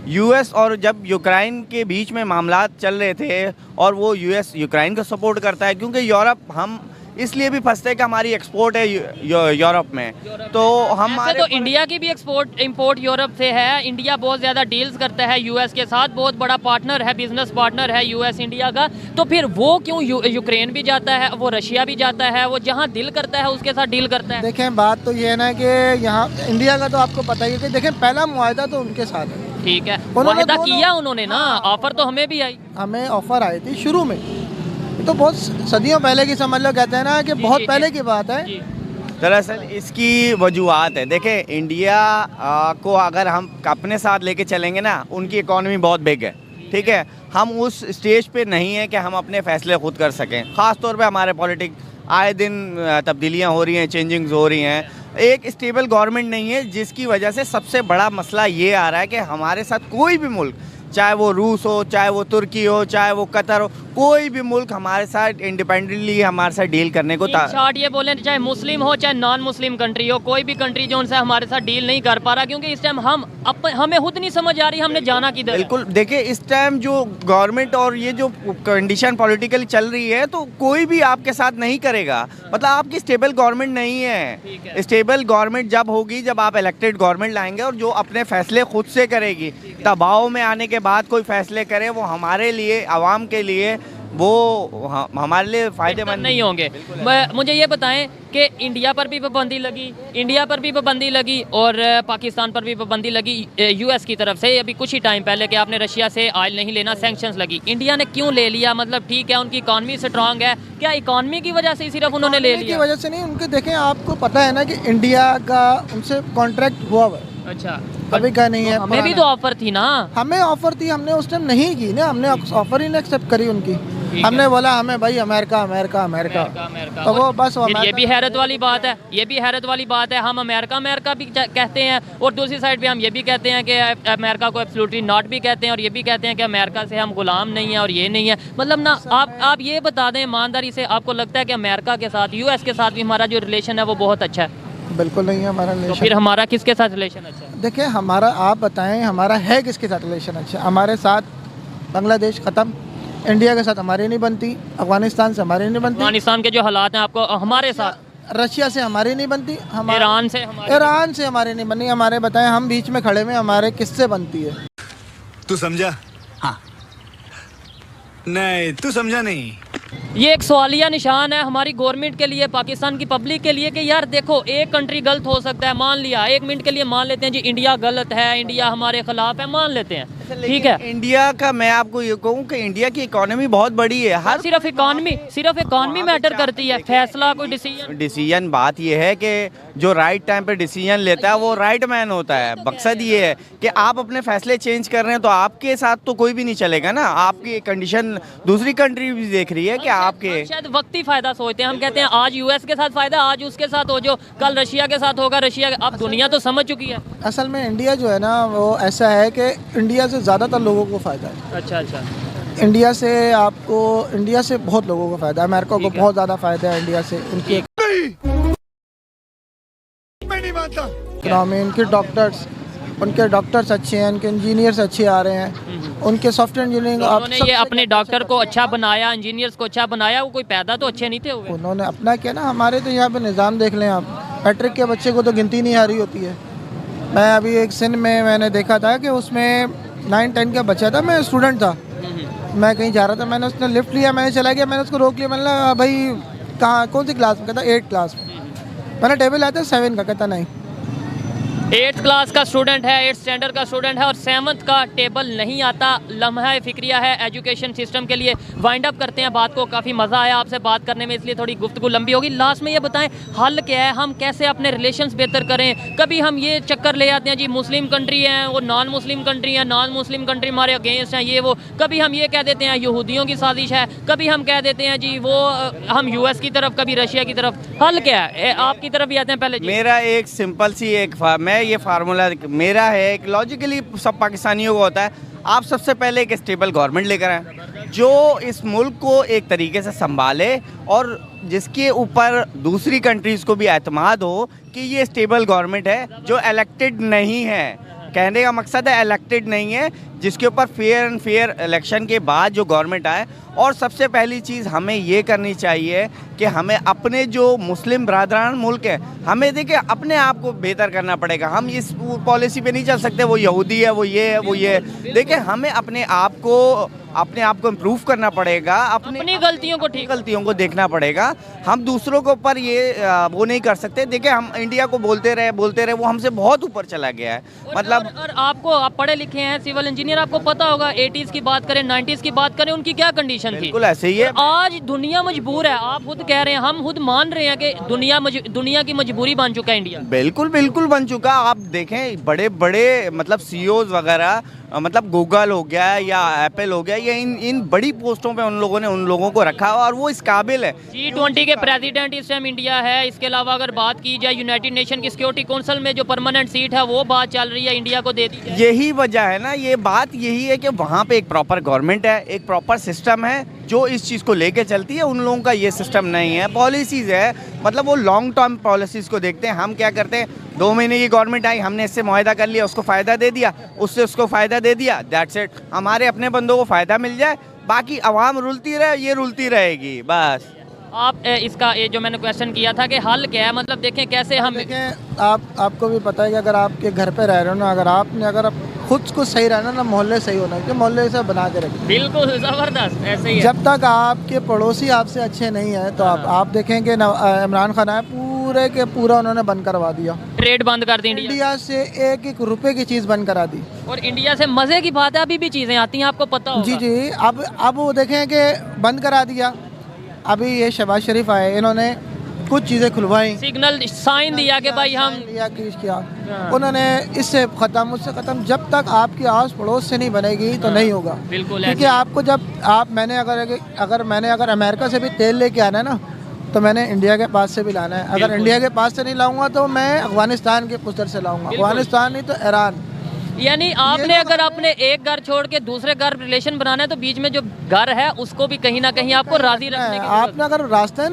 US और जब Ukraine के बीच में मामलात चल रहे थे और वो यूएस यूक्रेन को सपोर्ट करता है, क्योंकि यूरोप हम इसलिए भी फंसते हैं कि हमारी एक्सपोर्ट है यूरोप में, तो हमारे तो इंडिया की भी एक्सपोर्ट इंपोर्ट यूरोप से है। इंडिया बहुत ज़्यादा डील्स करता है यूएस के साथ, बहुत बड़ा पार्टनर है, बिजनेस पार्टनर है यूएस इंडिया का। तो फिर वो क्यों यूक्रेन भी जाता है, वो रशिया भी जाता है, वो जहाँ दिल करता है उसके साथ डील करता है। देखें बात तो ये है ना कि यहाँ इंडिया का तो आपको पता ही है कि देखें पहला मुआहदा तो उनके साथ है। ठीक है, वायदा किया उन्होंने ना, ऑफर तो हमें भी आई, हमें ऑफर आई थी शुरू में, तो बहुत सदियों पहले की समझ लो, कहते हैं ना कि बहुत पहले की बात है। दरअसल इसकी वजूहत है। देखें इंडिया को अगर हम अपने साथ लेके चलेंगे ना, उनकी इकॉनमी बहुत बिग है, ठीक है, हम उस स्टेज पे नहीं है कि हम अपने फैसले खुद कर सकें। ख़ास तौर पे हमारे पॉलिटिक्स आए दिन तब्दीलियाँ हो रही हैं, चेंजिंग्स हो रही हैं, एक स्टेबल गवर्नमेंट नहीं है, जिसकी वजह से सबसे बड़ा मसला ये आ रहा है कि हमारे साथ कोई भी मुल्क, चाहे वो रूस हो, चाहे वो तुर्की हो, चाहे वो कतर हो, कोई भी मुल्क हमारे साथ इंडिपेंडेंटली हमारे साथ डील करने को शॉर्ट ये बोले, चाहे मुस्लिम हो चाहे नॉन मुस्लिम कंट्री हो, कोई भी कंट्री जो उनसे हमारे साथ डील नहीं कर पा रहा, क्योंकि इस टाइम हमें खुद नहीं समझ आ रही हमने जाना किधर। बिल्कुल, देखिए इस टाइम जो गवर्नमेंट और ये जो कंडीशन पॉलिटिकली चल रही है, तो कोई भी आपके साथ नहीं करेगा, मतलब आपकी स्टेबल गवर्नमेंट नहीं है। स्टेबल गवर्नमेंट जब होगी जब आप इलेक्टेड गवर्नमेंट लाएंगे और जो अपने फैसले खुद से करेगी। दबाव में आने के बाद कोई फैसले करे वो हमारे लिए, आवाम के लिए, वो हमारे लिए फ़ायदेमंद नहीं होंगे। मुझे ये बताएं कि इंडिया पर भी पाबंदी लगी, और पाकिस्तान पर भी पाबंदी लगी यूएस की तरफ से अभी कुछ ही टाइम पहले कि आपने रशिया से ऑयल नहीं लेना, सैंक्शंस लगी। इंडिया ने क्यों ले लिया? मतलब ठीक है उनकी इकॉनमी स्ट्रांग है, क्या इकॉनमी की वजह से सिर्फ उन्होंने ले लिया? की वजह से नहीं, उनके देखें आपको पता है ना कि इंडिया का उनसे कॉन्ट्रैक्ट हुआ हुआ है। अच्छा, कभी का नहीं है। हमें भी तो ऑफर थी ना, हमें ऑफर थी, हमने उस टाइम नहीं की ना, हमने ऑफर ही नहीं एक्सेप्ट करी उनकी। हमने बोला हमें भाई अमेरिका अमेरिका अमेरिका, तो वो बस ये भी हैरत वाली बात है, हम अमेरिका भी कहते हैं और दूसरी साइड पे हम ये भी कहते हैं कि अमेरिका को एब्सोल्युटली नॉट भी कहते हैं, और ये भी कहते हैं कि अमेरिका से हम गुलाम नहीं है और ये नहीं है। मतलब ना आप ये बता दें ईमानदारी से, आपको लगता है कि अमेरिका के साथ, यूएस के साथ भी हमारा जो रिलेशन है वो बहुत अच्छा है? बिल्कुल नहीं है हमारा रिलेशन। तो फिर हमारा किसके साथ रिलेशन अच्छा है? देखिए हमारा, आप बताएं हमारा है किसके साथ रिलेशन अच्छा? हमारे साथ बांग्लादेश ख़त्म, इंडिया के साथ हमारी नहीं बनती, अफगानिस्तान से हमारी नहीं बनती, अफगानिस्तान के जो हालात हैं आपको, हमारे साथ रशिया से हमारी नहीं बनती, ईरान से हमारी नहीं बनी। हमारे बताएं, हम बीच में खड़े में, हमारे किससे बनती है? तू समझा? हाँ। नहीं तू समझा नहीं। ये एक सवालिया निशान है हमारी गवर्नमेंट के लिए, पाकिस्तान की पब्लिक के लिए, कि यार देखो एक कंट्री गलत हो सकता है, मान लिया, एक मिनट के लिए मान लेते हैं जी इंडिया गलत है, इंडिया हमारे खिलाफ है, मान लेते हैं, ठीक है। इंडिया का, मैं आपको ये कहूँ कि इंडिया की इकोनॉमी बहुत बड़ी है, हर सिर्फ इकोनॉमी मैटर करती है, फैसला कोई डिसीजन बात ये है कि जो राइट टाइम पे डिसीजन लेता है वो राइट मैन होता है। मकसद ये है कि आप अपने फैसले चेंज कर रहे हैं तो आपके साथ तो कोई भी नहीं चलेगा ना, आपकी कंडीशन दूसरी कंट्री भी देख रही है कि आपके शायद वक्ती फायदा सोचते हैं। हम कहते हैं आज यूएस के साथ फायदा, आज उसके साथ हो, जो कल रशिया के साथ होगा रशिया। अब दुनिया तो समझ चुकी है। असल में इंडिया जो है ना वो ऐसा है कि इंडिया से ज़्यादातर लोगों को फ़ायदा है। अच्छा, इंडिया से बहुत लोगों को फ़ायदा है, अमेरिका को बहुत ज़्यादा फ़ायदा है इंडिया से। उनकी इकोनॉमी, उनके डॉक्टर्स अच्छे हैं, उनके इंजीनियर्स अच्छे आ रहे हैं, उनके सॉफ्टवेयर इंजीनियरिंग। तो उन्होंने ये अपने डॉक्टर को अच्छा बनाया, इंजीनियर्स को अच्छा बनाया, वो कोई पैदा तो अच्छे नहीं थे हुए। उन्होंने अपना किया ना। हमारे तो यहाँ पे निज़ाम देख लें आप, मैट्रिक के बच्चे को तो गिनती नहीं आ रही होती है। मैं अभी एक सिंध में मैंने देखा था कि उसमें 9-10 का बच्चा था, मैं स्टूडेंट था, मैं कहीं जा रहा था, मैंने उसने लिफ्ट लिया, मैंने चला गया, मैंने उसको रोक लिया, मैंने कहा भाई कहाँ, कौन सी क्लास में? कहता 8th क्लास में। मैंने टेबल आया था 7 का, कहता नहीं 8th क्लास का स्टूडेंट है, 8th स्टैंडर्ड का स्टूडेंट है और 7th का टेबल नहीं आता। लम्हा फिक्रिया है एजुकेशन सिस्टम के लिए। वाइंड अप करते हैं बात को, काफ़ी मज़ा आया आपसे बात करने में, इसलिए थोड़ी गुफ्तगू लंबी होगी। लास्ट में ये बताएं हल क्या है, हम कैसे अपने रिलेशंस बेहतर करें? कभी हम ये चक्कर ले आते हैं जी मुस्लिम कंट्री हैं, वो नॉन मुस्लिम कंट्री है, नॉन मुस्लिम कंट्री हमारे अगेंस्ट हैं, ये वो। कभी हम ये कह देते हैं यहूदियों की साजिश है, कभी हम कह देते हैं जी वो हम यूएस की तरफ, कभी रशिया की तरफ। हल क्या है? आपकी तरफ भी आते हैं पहले। मेरा एक सिंपल सी ये फार्मूला मेरा है, एक लॉजिकली सब पाकिस्तानियों को होता है, आप सबसे पहले एक स्टेबल गवर्नमेंट लेकर आए जो इस मुल्क को एक तरीके से संभाले और जिसके ऊपर दूसरी कंट्रीज़ को भी एतमाद हो कि ये स्टेबल गवर्नमेंट है, जो इलेक्टेड नहीं है, कहने का मकसद है इलेक्टेड नहीं है, जिसके ऊपर फेयर एंड फेयर इलेक्शन के बाद जो गवर्नमेंट आए। और सबसे पहली चीज़ हमें ये करनी चाहिए कि हमें अपने जो मुस्लिम बरादरान मुल्क है, हमें देखिए अपने आप को बेहतर करना पड़ेगा। हम इस पॉलिसी पे नहीं चल सकते वो यहूदी है, वो ये है, वो ये है। देखिए हमें अपने आप को इम्प्रूव करना पड़ेगा, अपनी गलतियों को ठीक गलतियों को देखना पड़ेगा। हम दूसरों के ऊपर ये वो नहीं कर सकते। देखिए हम इंडिया को बोलते रहे वो हमसे बहुत ऊपर चला गया है। मतलब और आपको, आप पढ़े लिखे हैं, सिविल इंजीनियर, आपको पता होगा 80s की बात करें, 90s की बात करें, उनकी क्या कंडीशन थी। बिल्कुल ऐसे ही है। आज दुनिया मजबूर है, आप खुद कह रहे हैं, हम खुद मान रहे हैं कि दुनिया की मजबूरी बन चुका है इंडिया। बिल्कुल बिल्कुल बन चुका। आप देखें बड़े बड़े मतलब सीईओज वगैरह, मतलब गूगल हो गया या एप्पल हो गया, ये इन बड़ी पोस्टों पे उन लोगों को रखा और वो इस काबिल है। G20 के प्रेसिडेंट इस टाइम इंडिया है। इसके अलावा अगर बात की जाए यूनाइटेड नेशन की सिक्योरिटी काउंसिल में जो परमानेंट सीट है वो बात चल रही है, इंडिया को दे दी जाए। यही वजह है ना, ये बात यही है कि वहाँ पे एक प्रॉपर गवर्नमेंट है, एक प्रॉपर सिस्टम है जो इस चीज़ को लेके चलती है। उन लोगों का ये सिस्टम नहीं है, पॉलिसीज़ है, मतलब वो लॉन्ग टर्म पॉलिसीज़ को देखते हैं। हम क्या करते हैं, 2 महीने की गवर्नमेंट आई, हमने इससे मुआहदा कर लिया, उसको फ़ायदा दे दिया, उससे उसको फ़ायदा दे दिया, दैट्स इट। हमारे अपने बंदों को फ़ायदा मिल जाए, बाकी आवाम रुलती रहे, ये रुलती रहेगी बस। आप इसका ये जो मैंने क्वेश्चन किया था कि हल क्या है, मतलब देखें कैसे हम देखें आपको भी पता है कि अगर आपके घर पे रह रहे हो ना, अगर आप खुद को सही रहना ना, मोहल्ले सही होना है, मोहल्ले से बना के रखें। बिल्कुल ज़बरदस्त, ऐसे ही है। जब तक आपके पड़ोसी आपसे अच्छे नहीं है तो आप देखें कि इमरान खान आए, पूरे के पूरा उन्होंने बंद करवा दिया, ट्रेड बंद कर दी इंडिया से 1-1 रुपए की चीज़ बंद करा दी। और इंडिया से मज़े की बात है, अभी भी चीज़ें आती हैं, आपको पता होगा। जी अब वो देखें कि बंद करा दिया। अभी ये शहबाज शरीफ आए, इन्होंने कुछ चीज़ें खुलवाई, सिग्नल साइन दिया कि भाई हम किया, उन्होंने इससे ख़त्म उससे ख़त्म। जब तक आपकी आस पड़ोस से नहीं बनेगी तो नहीं होगा। बिल्कुल, क्योंकि आपको जब मैंने अगर अमेरिका से भी तेल लेके आना है ना, तो मैंने इंडिया के पास से भी लाना है। अगर इंडिया के पास से नहीं लाऊंगा तो मैं अफगानिस्तान के उधर से लाऊंगा, अफगानिस्तान नहीं तो ईरान। यानी आपने अगर अपने एक घर छोड़ के दूसरे घर रिलेशन बनाना है तो बीच में जो घर है उसको भी कहीं ना कहीं आपको राजी रखने की जरूरत है। आपने अगर रास्ता है ना